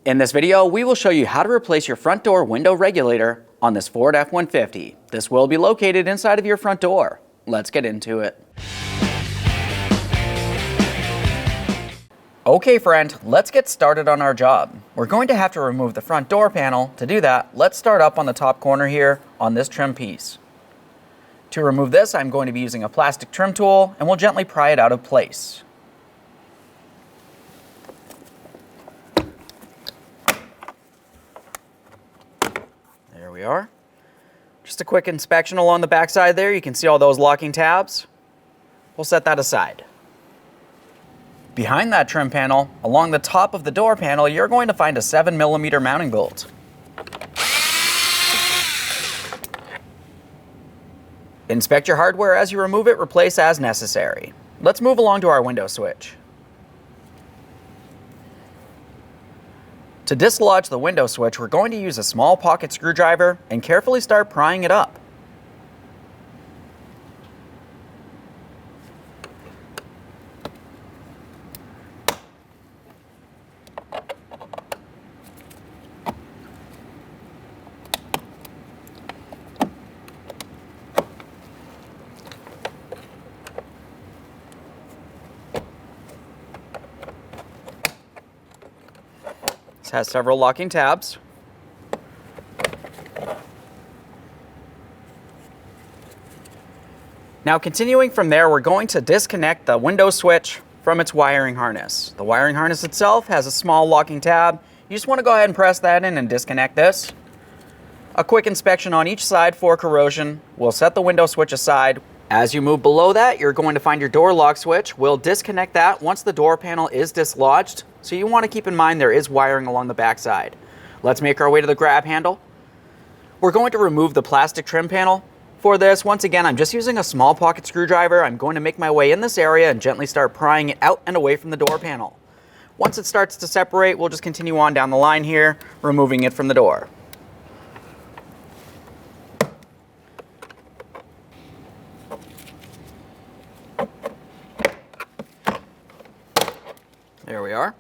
In this video, we will show you how to replace your front door window regulator on this Ford F-150. This will be located inside of your front door. Let's get into it. Okay friend, let's get started on our job. We're going to have to remove the front door panel. To do that, let's start up on the top corner here on this trim piece. To remove this, I'm going to be using a plastic trim tool and we'll gently pry it out of place. There we are. Just a quick inspection along the back side there. You can see all those locking tabs. We'll set that aside. Behind that trim panel, along the top of the door panel, you're going to find a 7mm mounting bolt. Inspect your hardware as you remove it, replace as necessary. Let's move along to our window switch. To dislodge the window switch, we're going to use a small pocket screwdriver and carefully start prying it up. Has several locking tabs. Now continuing from there, we're going to disconnect the window switch from its wiring harness. The wiring harness itself has a small locking tab. You just want to go ahead and press that in and disconnect this. A quick inspection on each side for corrosion. We'll set the window switch aside. As you move below that, you're going to find your door lock switch. We'll disconnect that once the door panel is dislodged. So you want to keep in mind there is wiring along the back side. Let's make our way to the grab handle. We're going to remove the plastic trim panel. For this, once again, I'm just using a small pocket screwdriver. I'm going to make my way in this area and gently start prying it out and away from the door panel. Once it starts to separate, we'll just continue on down the line here, removing it from the door. There we are.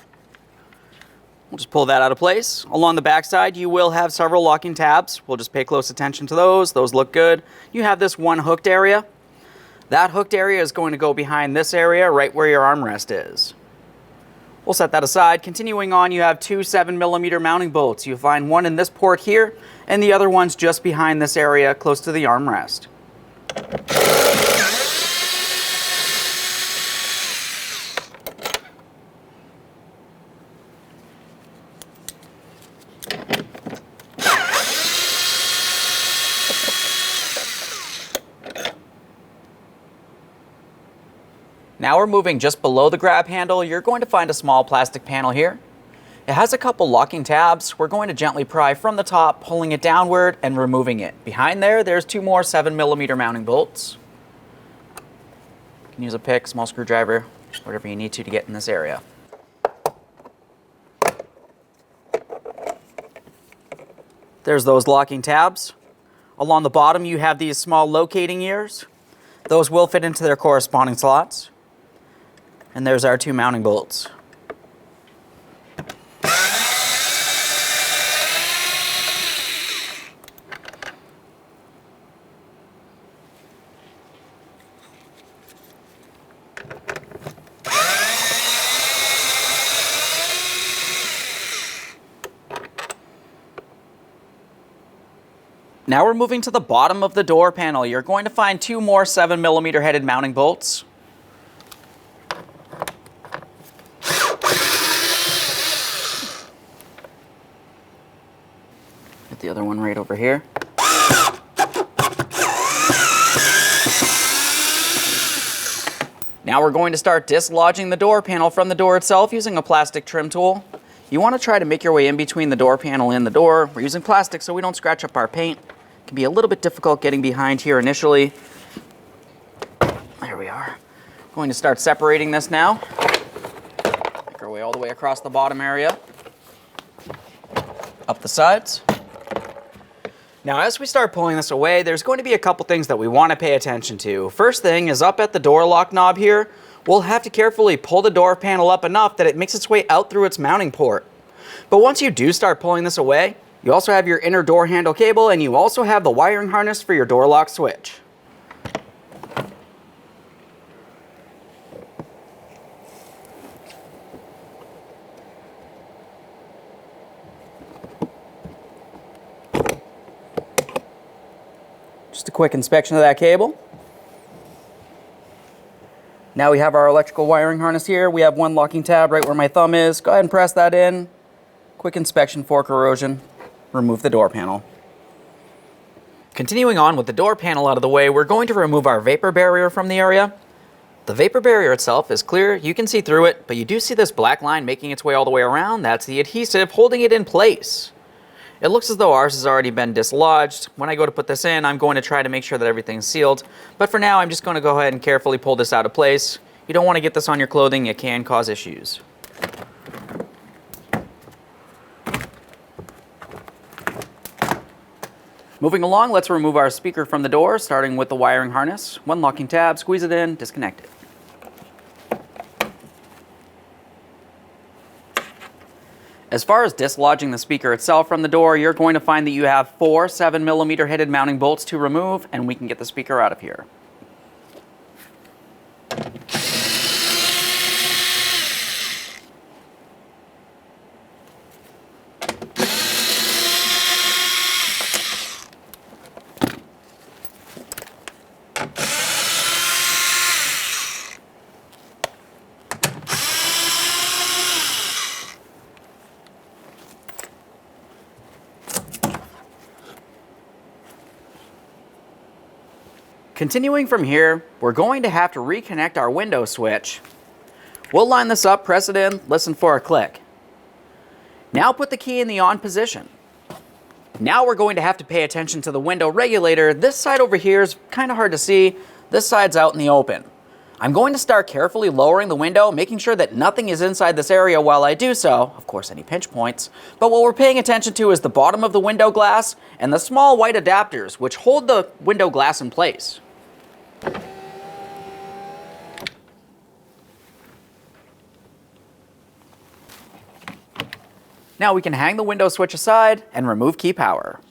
We'll just pull that out of place. Along the back side, you will have several locking tabs. We'll just pay close attention to those. Those look good. You have this one hooked area. That hooked area is going to go behind this area, right where your armrest is. We'll set that aside. Continuing on, you have two 7mm mounting bolts. You find one in this port here, and the other one's just behind this area, close to the armrest. Now we're moving just below the grab handle. You're going to find a small plastic panel here. It has a couple locking tabs. We're going to gently pry from the top, pulling it downward and removing it. Behind there, there's two more 7mm mounting bolts. You can use a pick, small screwdriver, whatever you need to get in this area. There's those locking tabs. Along the bottom, you have these small locating ears. Those will fit into their corresponding slots. And there's our two mounting bolts. Now we're moving to the bottom of the door panel. You're going to find two more 7mm headed mounting bolts. Get the other one right over here. Now we're going to start dislodging the door panel from the door itself using a plastic trim tool. You want to try to make your way in between the door panel and the door. We're using plastic so we don't scratch up our paint. It can be a little bit difficult getting behind here initially. There we are. Going to start separating this now. Make our way all the way across the bottom area. Up the sides. Now, as we start pulling this away, there's going to be a couple things that we want to pay attention to. First thing is up at the door lock knob here, we'll have to carefully pull the door panel up enough that it makes its way out through its mounting port. But once you do start pulling this away, you also have your inner door handle cable, and you also have the wiring harness for your door lock switch. Just a quick inspection of that cable. Now we have our electrical wiring harness here. We have one locking tab right where my thumb is. Go ahead and press that in. Quick inspection for corrosion. Remove the door panel. Continuing on with the door panel out of the way, we're going to remove our vapor barrier from the area. The vapor barrier itself is clear. You can see through it, but you do see this black line making its way all the way around. That's the adhesive holding it in place. It looks as though ours has already been dislodged. When I go to put this in, I'm going to try to make sure that everything's sealed. But for now, I'm just going to go ahead and carefully pull this out of place. You don't want to get this on your clothing. It can cause issues. Moving along, let's remove our speaker from the door, starting with the wiring harness. One locking tab, squeeze it in, disconnect it. As far as dislodging the speaker itself from the door, you're going to find that you have 4 7mm headed mounting bolts to remove, and we can get the speaker out of here. Continuing from here, we're going to have to reconnect our window switch. We'll line this up, press it in, listen for a click. Now put the key in the on position. Now we're going to have to pay attention to the window regulator. This side over here is kind of hard to see. This side's out in the open. I'm going to start carefully lowering the window, making sure that nothing is inside this area while I do so. Of course, any pinch points. But what we're paying attention to is the bottom of the window glass and the small white adapters, which hold the window glass in place. Now we can hang the window switch aside and remove key power.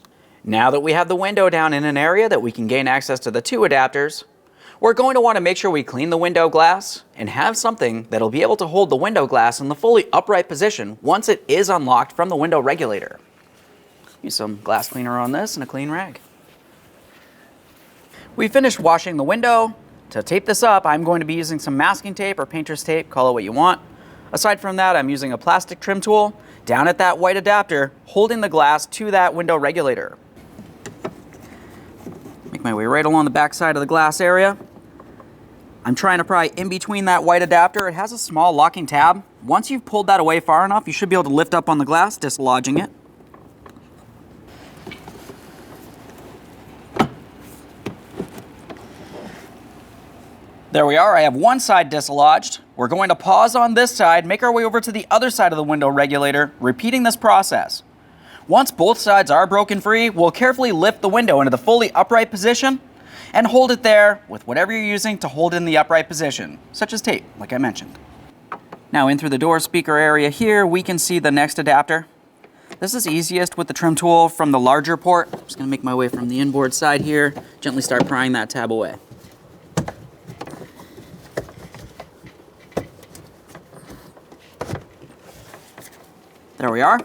Now that we have the window down in an area that we can gain access to the 2 adapters, we're going to want to make sure we clean the window glass and have something that'll be able to hold the window glass in the fully upright position once it is unlocked from the window regulator. Use some glass cleaner on this and a clean rag. We finished washing the window. To tape this up, I'm going to be using some masking tape or painter's tape, call it what you want. Aside from that, I'm using a plastic trim tool down at that white adapter, holding the glass to that window regulator. Make my way right along the back side of the glass area. I'm trying to pry in between that white adapter. It has a small locking tab. Once you've pulled that away far enough, you should be able to lift up on the glass, dislodging it. There we are, I have one side dislodged. We're going to pause on this side, make our way over to the other side of the window regulator, repeating this process. Once both sides are broken free, we'll carefully lift the window into the fully upright position and hold it there with whatever you're using to hold in the upright position, such as tape, like I mentioned. Now in through the door speaker area here, we can see the next adapter. This is easiest with the trim tool from the larger port. I'm just gonna make my way from the inboard side here, gently start prying that tab away. There we are.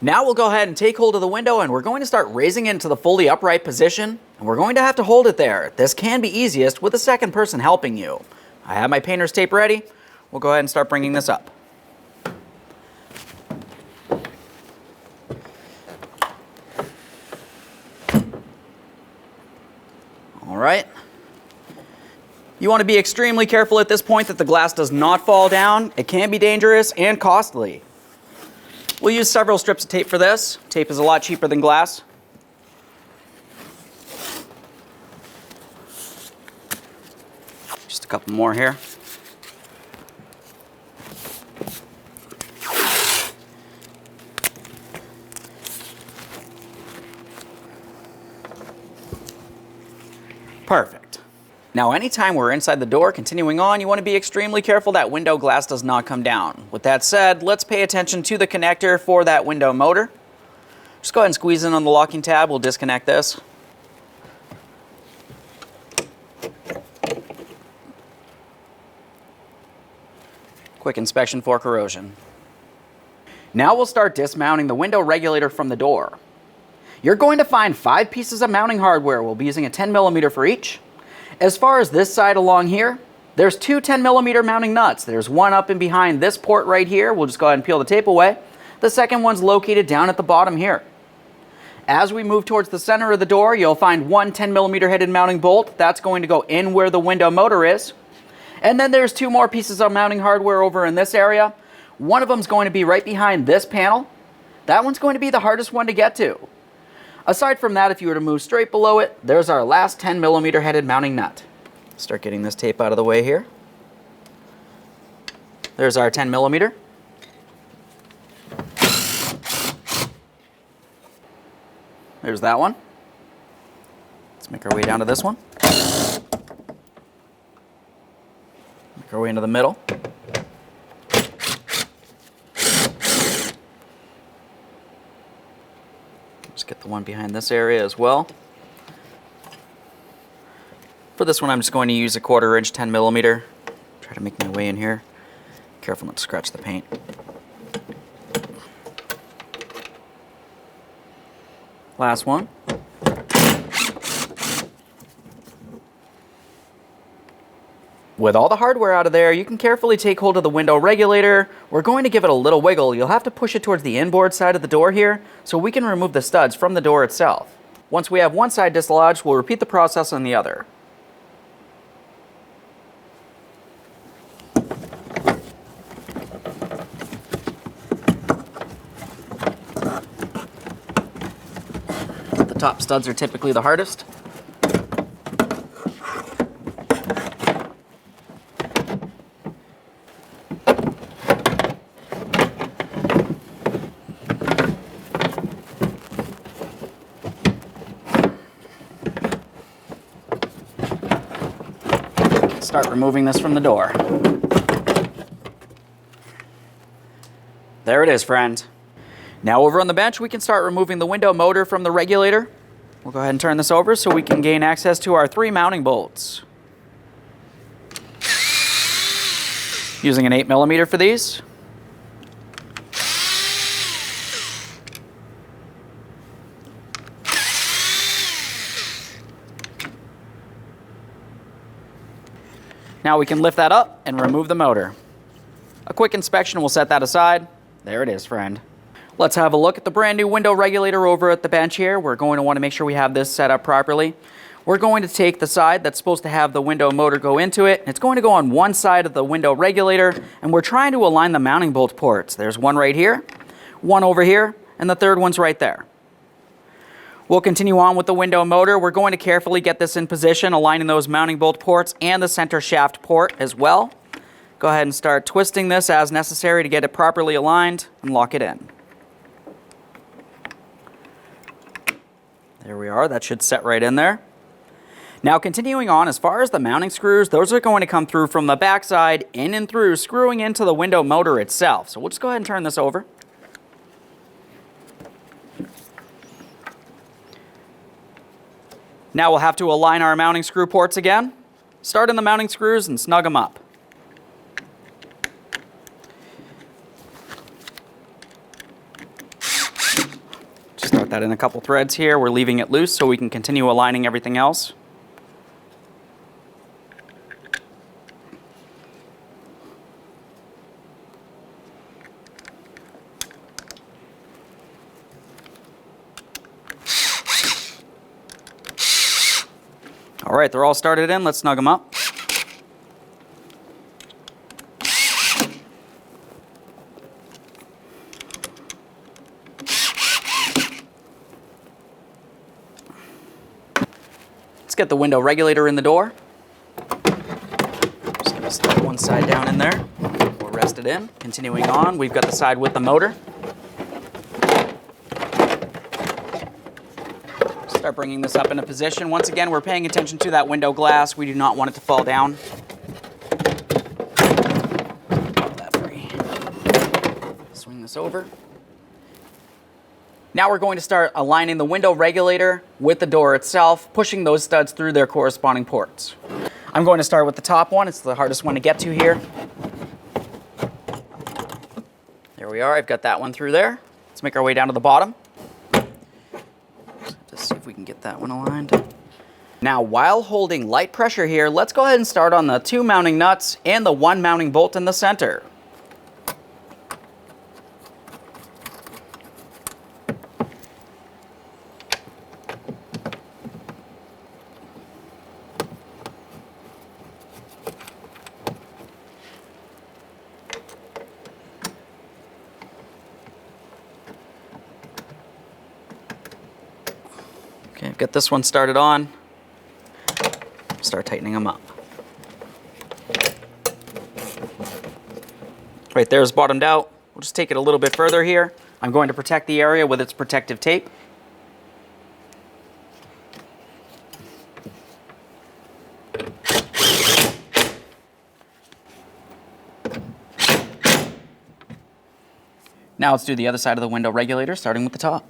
Now we'll go ahead and take hold of the window and we're going to start raising it into the fully upright position, and we're going to have to hold it there. This can be easiest with a second person helping you. I have my painter's tape ready. We'll go ahead and start bringing this up. All right. You want to be extremely careful at this point that the glass does not fall down. It can be dangerous and costly. We'll use several strips of tape for this. Tape is a lot cheaper than glass. Just a couple more here. Perfect. Now, anytime we're inside the door, continuing on, you want to be extremely careful that window glass does not come down. With that said, let's pay attention to the connector for that window motor. Just go ahead and squeeze in on the locking tab. We'll disconnect this. Quick inspection for corrosion. Now we'll start dismounting the window regulator from the door. You're going to find 5 pieces of mounting hardware. We'll be using a 10mm for each. As far as this side along here, there's 2 10mm mounting nuts. There's one up and behind this port right here. We'll just go ahead and peel the tape away. The second one's located down at the bottom here. As we move towards the center of the door, you'll find one 10mm headed mounting bolt. That's going to go in where the window motor is. And then there's 2 more pieces of mounting hardware over in this area. One of them is going to be right behind this panel. That one's going to be the hardest one to get to. Aside from that, if you were to move straight below it, there's our last 10mm headed mounting nut. Start getting this tape out of the way here. There's our 10mm. There's that one. Let's make our way down to this one. Make our way into the middle. Just get the one behind this area as well. For this one, I'm just going to use a 1/4 inch 10mm. Try to make my way in here. Careful not to scratch the paint. Last one. With all the hardware out of there, you can carefully take hold of the window regulator. We're going to give it a little wiggle. You'll have to push it towards the inboard side of the door here so we can remove the studs from the door itself. Once we have one side dislodged, we'll repeat the process on the other. The top studs are typically the hardest. Start removing this from the door. There it is, friend. Now over on the bench, we can start removing the window motor from the regulator. We'll go ahead and turn this over so we can gain access to our 3 mounting bolts. Using an 8mm for these. Now we can lift that up and remove the motor. A quick inspection will set that aside. There it is, friend. Let's have a look at the brand new window regulator over at the bench here. We're going to want to make sure we have this set up properly. We're going to take the side that's supposed to have the window motor go into it. It's going to go on one side of the window regulator, and we're trying to align the mounting bolt ports. There's one right here, one over here, and the third one's right there. We'll continue on with the window motor. We're going to carefully get this in position, aligning those mounting bolt ports and the center shaft port as well. Go ahead and start twisting this as necessary to get it properly aligned and lock it in. There we are. That should set right in there. Now continuing on, as far as the mounting screws, those are going to come through from the backside, in and through, screwing into the window motor itself. So we'll just go ahead and turn this over. Now we'll have to align our mounting screw ports again. Start in the mounting screws and snug them up. Just start that in a couple threads here. We're leaving it loose so we can continue aligning everything else. All right, they're all started in. Let's snug them up. Let's get the window regulator in the door. Just going to slide one side down in there. We'll rest it in. Continuing on, we've got the side with the motor. Start bringing this up into position. Once again, we're paying attention to that window glass. We do not want it to fall down. Pop that free. Swing this over. Now we're going to start aligning the window regulator with the door itself, pushing those studs through their corresponding ports. I'm going to start with the top one. It's the hardest one to get to here. There we are. I've got that one through there. Let's make our way down to the bottom. Just see if we can get that one aligned. Now, while holding light pressure here, let's go ahead and start on the 2 mounting nuts and the 1 mounting bolt in the center. Okay, get this one started on. Start tightening them up. Right there is bottomed out. We'll just take it a little bit further here. I'm going to protect the area with its protective tape. Now let's do the other side of the window regulator, starting with the top.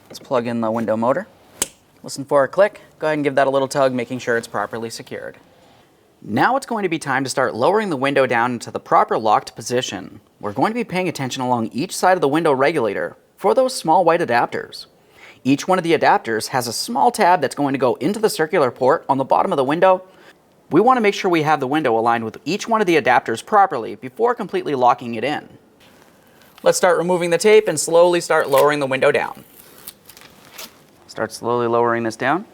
Let's plug in the window motor. Listen for a click. Go ahead and give that a little tug, making sure it's properly secured. Now it's going to be time to start lowering the window down into the proper locked position. We're going to be paying attention along each side of the window regulator for those small white adapters. Each one of the adapters has a small tab that's going to go into the circular port on the bottom of the window. We want to make sure we have the window aligned with each one of the adapters properly before completely locking it in. Let's start removing the tape and slowly start lowering the window down. Start slowly lowering this down.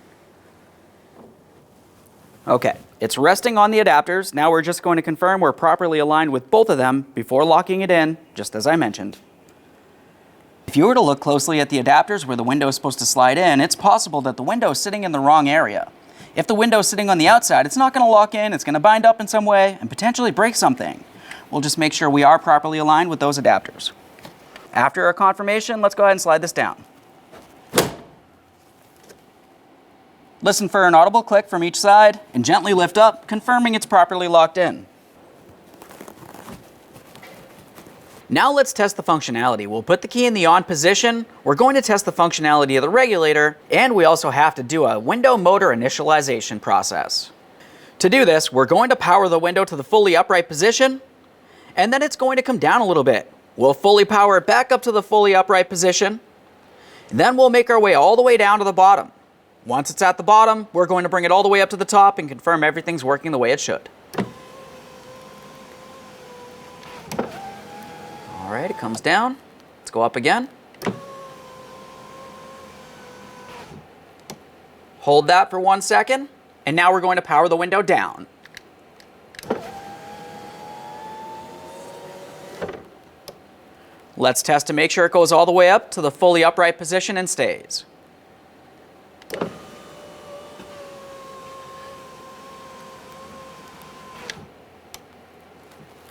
Okay, it's resting on the adapters. Now we're just going to confirm we're properly aligned with both of them before locking it in, just as I mentioned. If you were to look closely at the adapters where the window is supposed to slide in, it's possible that the window is sitting in the wrong area. If the window is sitting on the outside, it's not going to lock in, it's going to bind up in some way and potentially break something. We'll just make sure we are properly aligned with those adapters. After our confirmation, let's go ahead and slide this down. Listen for an audible click from each side and gently lift up, confirming it's properly locked in. Now let's test the functionality. We'll put the key in the on position. We're going to test the functionality of the regulator, and we also have to do a window motor initialization process. To do this, we're going to power the window to the fully upright position, and then it's going to come down a little bit. We'll fully power it back up to the fully upright position, and then we'll make our way all the way down to the bottom. Once it's at the bottom, we're going to bring it all the way up to the top and confirm everything's working the way it should. All right, it comes down. Let's go up again. Hold that for 1 second, and now we're going to power the window down. Let's test to make sure it goes all the way up to the fully upright position and stays.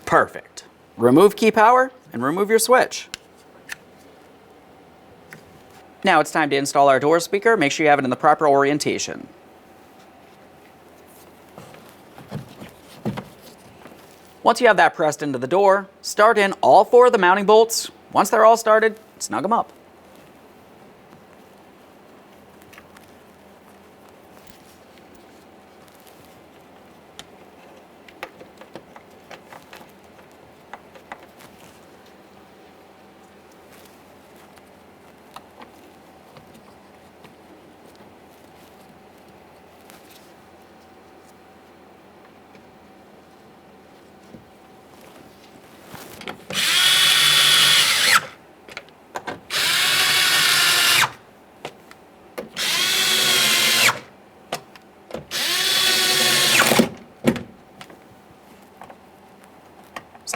Perfect. Remove key power and remove your switch. Now it's time to install our door speaker. Make sure you have it in the proper orientation. Once you have that pressed into the door, start in all 4 of the mounting bolts. Once they're all started, snug them up.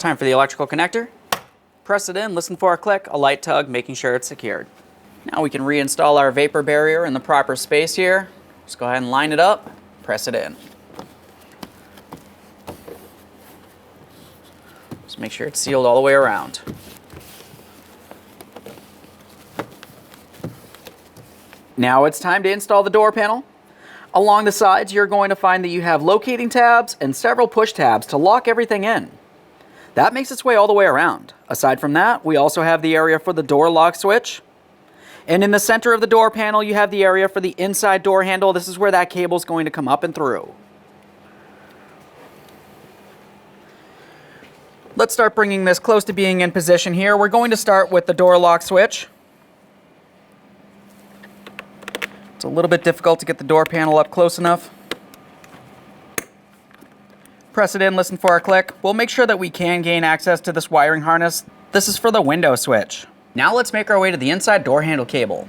time for the electrical connector. Press it in, listen for a click, a light tug, making sure it's secured. Now we can reinstall our vapor barrier in the proper space here. Just go ahead and line it up, press it in. Just make sure it's sealed all the way around. Now it's time to install the door panel. Along the sides, you're going to find that you have locating tabs and several push tabs to lock everything in. That makes its way all the way around. Aside from that, we also have the area for the door lock switch. And in the center of the door panel, you have the area for the inside door handle. This is where that cable is going to come up and through. Let's start bringing this close to being in position here. We're going to start with the door lock switch. It's a little bit difficult to get the door panel up close enough. Press it in, listen for a click. We'll make sure that we can gain access to this wiring harness. This is for the window switch. Now let's make our way to the inside door handle cable.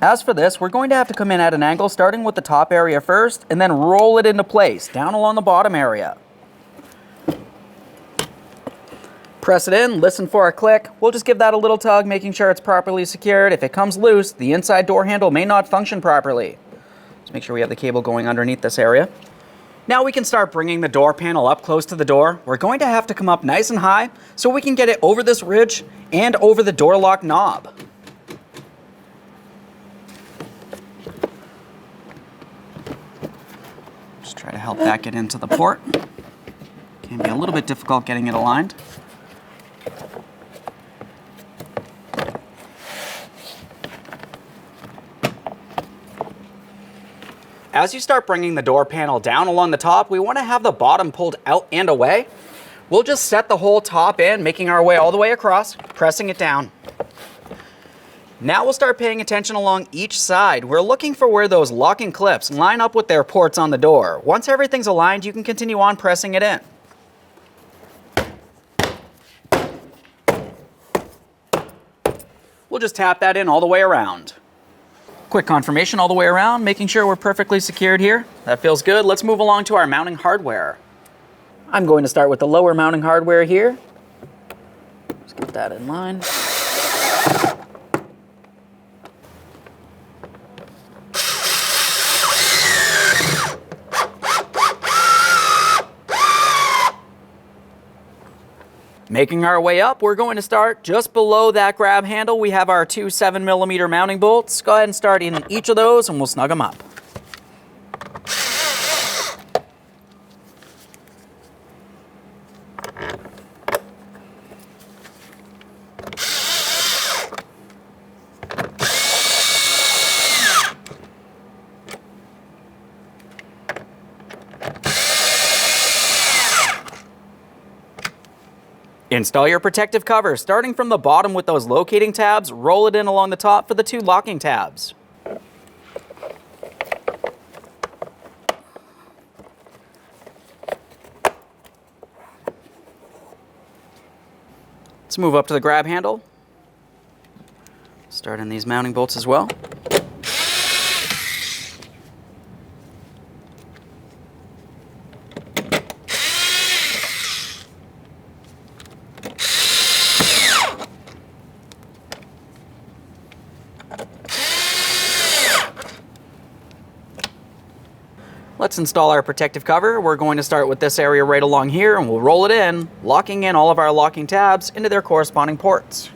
As for this, we're going to have to come in at an angle, starting with the top area first, and then roll it into place, down along the bottom area. Press it in, listen for a click. We'll just give that a little tug, making sure it's properly secured. If it comes loose, the inside door handle may not function properly. Let's make sure we have the cable going underneath this area. Now we can start bringing the door panel up close to the door. We're going to have to come up nice and high so we can get it over this ridge and over the door lock knob. Just try to help that get into the port. Can be a little bit difficult getting it aligned. As you start bringing the door panel down along the top, we want to have the bottom pulled out and away. We'll just set the whole top in, making our way all the way across, pressing it down. Now we'll start paying attention along each side. We're looking for where those locking clips line up with their ports on the door. Once everything's aligned, you can continue on pressing it in. We'll just tap that in all the way around. Quick confirmation all the way around, making sure we're perfectly secured here. That feels good. Let's move along to our mounting hardware. I'm going to start with the lower mounting hardware here. Let's get that in line. Making our way up, we're going to start just below that grab handle. We have our two 7mm mounting bolts. Go ahead and start in each of those and we'll snug them up. Install your protective cover, starting from the bottom with those locating tabs, roll it in along the top for the two locking tabs. Let's move up to the grab handle. Start in these mounting bolts as well. Let's install our protective cover. We're going to start with this area right along here and we'll roll it in, locking in all of our locking tabs into their corresponding ports.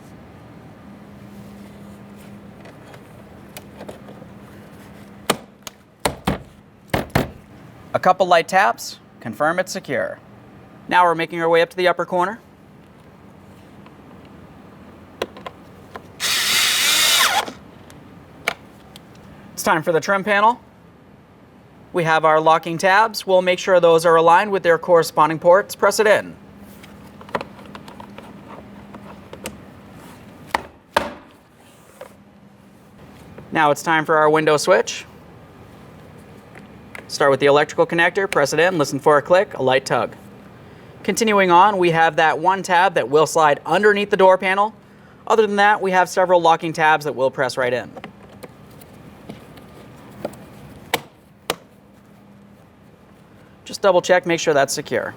A couple light taps, confirm it's secure. Now we're making our way up to the upper corner. It's time for the trim panel. We have our locking tabs. We'll make sure those are aligned with their corresponding ports. Press it in. Now it's time for our window switch. Start with the electrical connector, press it in, listen for a click, a light tug. Continuing on, we have that one tab that will slide underneath the door panel. Other than that, we have several locking tabs that will press right in. Just double check, make sure that's secure.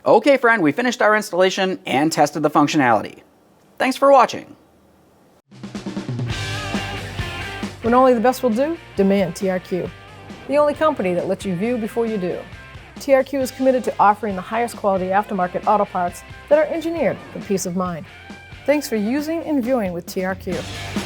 Okay friend, we finished our installation and tested the functionality. Thanks for watching. When only the best will do, demand TRQ. The only company that lets you view before you do. TRQ is committed to offering the highest quality aftermarket auto parts that are engineered for peace of mind. Thanks for using and viewing with TRQ.